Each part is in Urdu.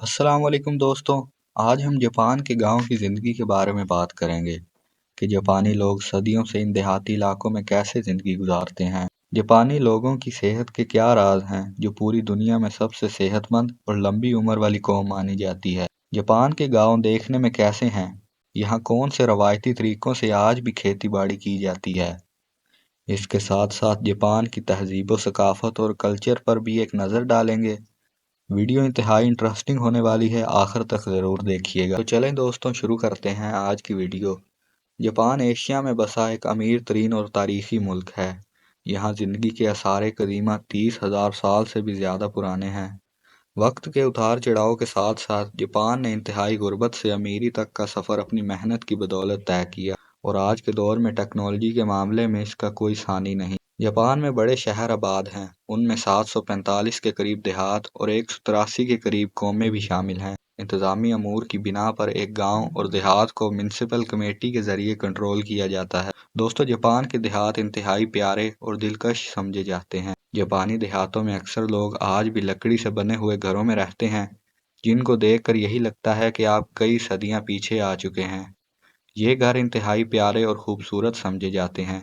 السلام علیکم دوستوں، آج ہم جاپان کے گاؤں کی زندگی کے بارے میں بات کریں گے کہ جاپانی لوگ صدیوں سے ان دیہاتی علاقوں میں کیسے زندگی گزارتے ہیں۔ جاپانی لوگوں کی صحت کے کیا راز ہیں جو پوری دنیا میں سب سے صحت مند اور لمبی عمر والی قوم مانی جاتی ہے۔ جاپان کے گاؤں دیکھنے میں کیسے ہیں؟ یہاں کون سے روایتی طریقوں سے آج بھی کھیتی باڑی کی جاتی ہے؟ اس کے ساتھ ساتھ جاپان کی تہذیب و ثقافت اور کلچر پر بھی ایک نظر ڈالیں گے۔ ویڈیو انتہائی انٹرسٹنگ ہونے والی ہے، آخر تک ضرور دیکھیے گا۔ تو چلیں دوستوں، شروع کرتے ہیں آج کی ویڈیو۔ جاپان ایشیا میں بسا ایک امیر ترین اور تاریخی ملک ہے۔ یہاں زندگی کے آثار قدیمہ 30,000 سال سے بھی زیادہ پرانے ہیں۔ وقت کے اتار چڑھاؤ کے ساتھ ساتھ جاپان نے انتہائی غربت سے امیری تک کا سفر اپنی محنت کی بدولت طے کیا، اور آج کے دور میں ٹیکنالوجی کے معاملے میں اس کا کوئی ثانی نہیں۔ جاپان میں بڑے شہر آباد ہیں، ان میں 745 کے قریب دیہات اور 183 کے قریب قومیں بھی شامل ہیں۔ انتظامی امور کی بنا پر ایک گاؤں اور دیہات کو میونسپل کمیٹی کے ذریعے کنٹرول کیا جاتا ہے۔ دوستو، جاپان کے دیہات انتہائی پیارے اور دلکش سمجھے جاتے ہیں۔ جاپانی دیہاتوں میں اکثر لوگ آج بھی لکڑی سے بنے ہوئے گھروں میں رہتے ہیں، جن کو دیکھ کر یہی لگتا ہے کہ آپ کئی صدیاں پیچھے آ چکے ہیں۔ یہ گھر انتہائی پیارے اور خوبصورت سمجھے جاتے ہیں،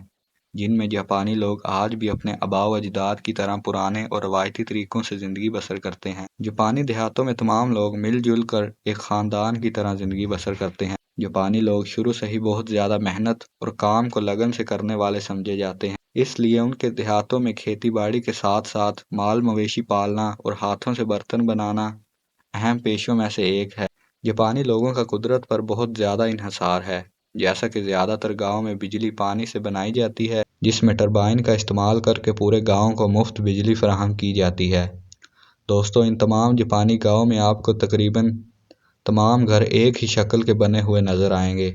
جن میں جاپانی لوگ آج بھی اپنے آباء و اجداد کی طرح پرانے اور روایتی طریقوں سے زندگی بسر کرتے ہیں۔ جاپانی دیہاتوں میں تمام لوگ مل جل کر ایک خاندان کی طرح زندگی بسر کرتے ہیں۔ جاپانی لوگ شروع سے ہی بہت زیادہ محنت اور کام کو لگن سے کرنے والے سمجھے جاتے ہیں، اس لیے ان کے دیہاتوں میں کھیتی باڑی کے ساتھ ساتھ مال مویشی پالنا اور ہاتھوں سے برتن بنانا اہم پیشوں میں سے ایک ہے۔ جاپانی لوگوں کا قدرت پر بہت زیادہ انحصار ہے، جیسا کہ زیادہ تر گاؤں میں بجلی پانی سے بنائی جاتی ہے، جس میں ٹربائن کا استعمال کر کے پورے گاؤں کو مفت بجلی فراہم کی جاتی ہے۔ دوستو، ان تمام جاپانی گاؤں میں آپ کو تقریباً تمام گھر ایک ہی شکل کے بنے ہوئے نظر آئیں گے،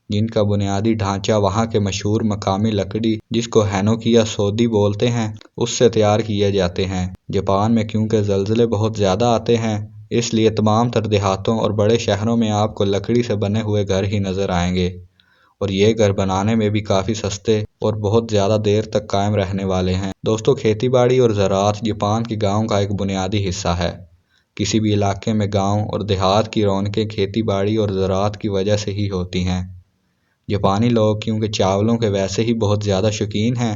جن کا بنیادی ڈھانچہ وہاں کے مشہور مقامی لکڑی، جس کو ہینوکی سودی بولتے ہیں، اس سے تیار کیے جاتے ہیں۔ جاپان میں کیونکہ زلزلے بہت زیادہ آتے ہیں، اس لیے تمام تر دیہاتوں اور بڑے شہروں میں آپ کو لکڑی سے بنے ہوئے گھر ہی نظر آئیں گے، اور یہ گھر بنانے میں بھی کافی سستے اور بہت زیادہ دیر تک قائم رہنے والے ہیں۔ دوستو، کھیتی باڑی اور زراعت جاپان کے گاؤں کا ایک بنیادی حصہ ہے۔ کسی بھی علاقے میں گاؤں اور دیہات کی رونقیں کھیتی باڑی اور زراعت کی وجہ سے ہی ہوتی ہیں۔ جاپانی لوگ کیونکہ چاولوں کے ویسے ہی بہت زیادہ شوقین ہیں،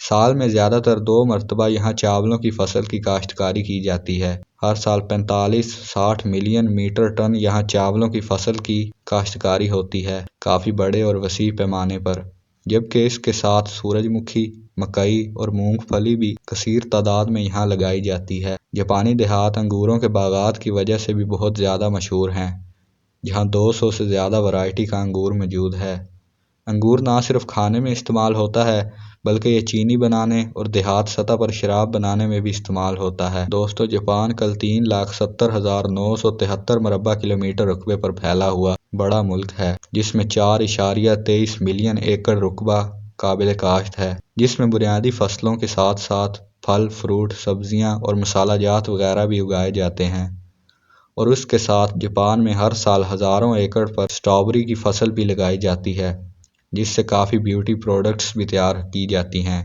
سال میں زیادہ تر 2 مرتبہ یہاں چاولوں کی فصل کی کاشتکاری کی جاتی ہے۔ ہر سال 45-60 ملین میٹر ٹن یہاں چاولوں کی فصل کی کاشتکاری ہوتی ہے، کافی بڑے اور وسیع پیمانے پر، جبکہ اس کے ساتھ سورج مکھی، مکئی اور مونگ پھلی بھی کثیر تعداد میں یہاں لگائی جاتی ہے۔ جاپانی دیہات انگوروں کے باغات کی وجہ سے بھی بہت زیادہ مشہور ہیں، جہاں 200 سے زیادہ ورائٹی کا انگور موجود ہے۔ انگور نہ صرف کھانے میں استعمال ہوتا ہے، بلکہ یہ چینی بنانے اور دیہات سطح پر شراب بنانے میں بھی استعمال ہوتا ہے۔ دوستو، جاپان کل 3,70,973 مربع کلومیٹر رقبے پر پھیلا ہوا بڑا ملک ہے، جس میں 4.23 ملین ایکڑ رقبہ قابل کاشت ہے، جس میں بنیادی فصلوں کے ساتھ ساتھ پھل، فروٹ، سبزیاں اور مسالہ جات وغیرہ بھی اگائے جاتے ہیں۔ اور اس کے ساتھ جاپان میں ہر سال ہزاروں ایکڑ پر اسٹرابیری کی فصل بھی لگائی جاتی ہے، جس سے کافی بیوٹی پروڈکٹس بھی تیار کی جاتی ہیں۔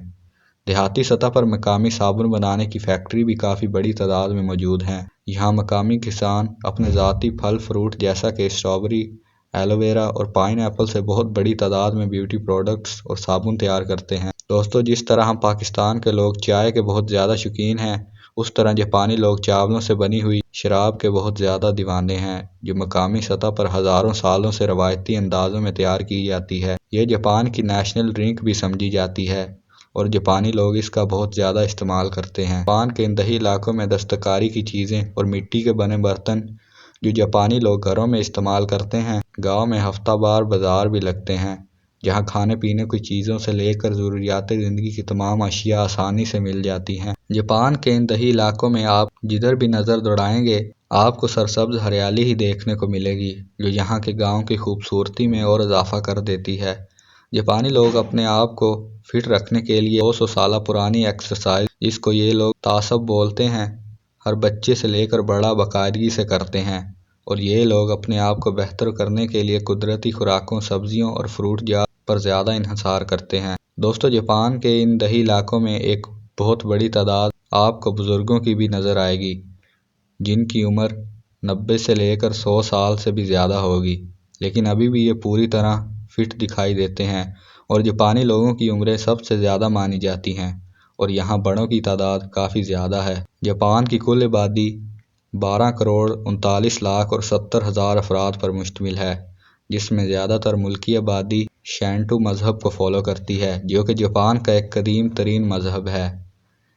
دیہاتی سطح پر مقامی صابن بنانے کی فیکٹری بھی کافی بڑی تعداد میں موجود ہیں۔ یہاں مقامی کسان اپنے ذاتی پھل فروٹ جیسا کہ اسٹرابیری، ایلو ویرا اور پائن ایپل سے بہت بڑی تعداد میں بیوٹی پروڈکٹس اور صابن تیار کرتے ہیں۔ دوستو، جس طرح ہم پاکستان کے لوگ چائے کے بہت زیادہ شوقین ہیں، اس طرح جاپانی لوگ چاولوں سے بنی ہوئی شراب کے بہت زیادہ دیوانے ہیں، جو مقامی سطح پر ہزاروں سالوں سے روایتی اندازوں میں تیار کی جاتی ہے۔ یہ جاپان کی نیشنل ڈرنک بھی سمجھی جاتی ہے، اور جاپانی لوگ اس کا بہت زیادہ استعمال کرتے ہیں۔ جاپان کے ان دیہی علاقوں میں دستکاری کی چیزیں اور مٹی کے بنے برتن جو جاپانی لوگ گھروں میں استعمال کرتے ہیں، گاؤں میں ہفتہ وار بازار بھی لگتے ہیں، جہاں کھانے پینے کی چیزوں سے لے کر ضروریات زندگی کی تمام اشیاء آسانی سے مل جاتی ہیں۔ جاپان کے ان دیہی علاقوں میں آپ جدھر بھی نظر دوڑائیں گے، آپ کو سرسبز ہریالی ہی دیکھنے کو ملے گی، جو یہاں کے گاؤں کی خوبصورتی میں اور اضافہ کر دیتی ہے۔ جاپانی لوگ اپنے آپ کو فٹ رکھنے کے لیے 200 سالہ پرانی ایکسرسائز، جس کو یہ لوگ تاسب بولتے ہیں، ہر بچے سے لے کر بڑا باقاعدگی سے کرتے ہیں، اور یہ لوگ اپنے آپ کو بہتر کرنے کے لیے قدرتی خوراکوں، سبزیوں اور فروٹ جات پر زیادہ انحصار کرتے ہیں۔ دوستو، جاپان کے ان دیہی علاقوں میں ایک بہت بڑی تعداد آپ کو بزرگوں کی بھی نظر آئے گی، جن کی عمر 90 سے لے کر 100 سال سے بھی زیادہ ہوگی، لیکن ابھی بھی یہ پوری طرح فٹ دکھائی دیتے ہیں اور جاپانی لوگوں کی عمریں سب سے زیادہ مانی جاتی ہیں اور یہاں بڑوں کی تعداد کافی زیادہ ہے۔ جاپان کی کل آبادی 12 کروڑ 39 لاکھ اور 70 ہزار افراد پر مشتمل ہے، جس میں زیادہ تر ملکی آبادی شینٹو مذہب کو فالو کرتی ہے، جو کہ جاپان کا ایک قدیم ترین مذہب ہے۔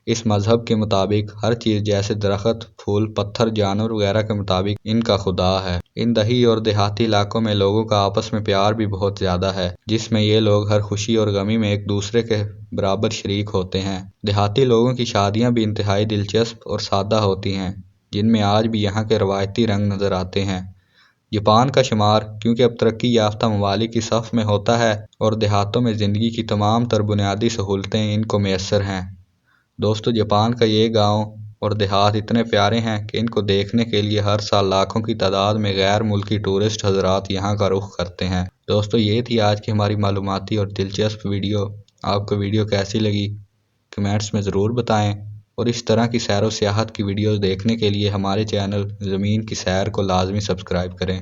اس مذہب کے مطابق ہر چیز جیسے درخت، پھول، پتھر، جانور وغیرہ کے مطابق ان کا خدا ہے۔ ان دیہی اور دیہاتی علاقوں میں لوگوں کا آپس میں پیار بھی بہت زیادہ ہے، جس میں یہ لوگ ہر خوشی اور غمی میں ایک دوسرے کے برابر شریک ہوتے ہیں۔ دیہاتی لوگوں کی شادیاں بھی انتہائی دلچسپ اور سادہ ہوتی ہیں، جن میں آج بھی یہاں کے روایتی رنگ نظر آتے ہیں۔ جاپان کا شمار کیونکہ اب ترقی یافتہ ممالک کی صف میں ہوتا ہے اور دیہاتوں میں زندگی کی تمام تر بنیادی سہولتیں ان کو میسر ہیں۔ دوستو، جاپان کا یہ گاؤں اور دیہات اتنے پیارے ہیں کہ ان کو دیکھنے کے لیے ہر سال لاکھوں کی تعداد میں غیر ملکی ٹورسٹ حضرات یہاں کا رخ کرتے ہیں۔ دوستو، یہ تھی آج کی ہماری معلوماتی اور دلچسپ ویڈیو۔ آپ کو ویڈیو کیسی لگی کمنٹس میں ضرور بتائیں، اور اس طرح کی سیر و سیاحت کی ویڈیوز دیکھنے کے لیے ہمارے چینل زمین کی سیر کو لازمی سبسکرائب کریں۔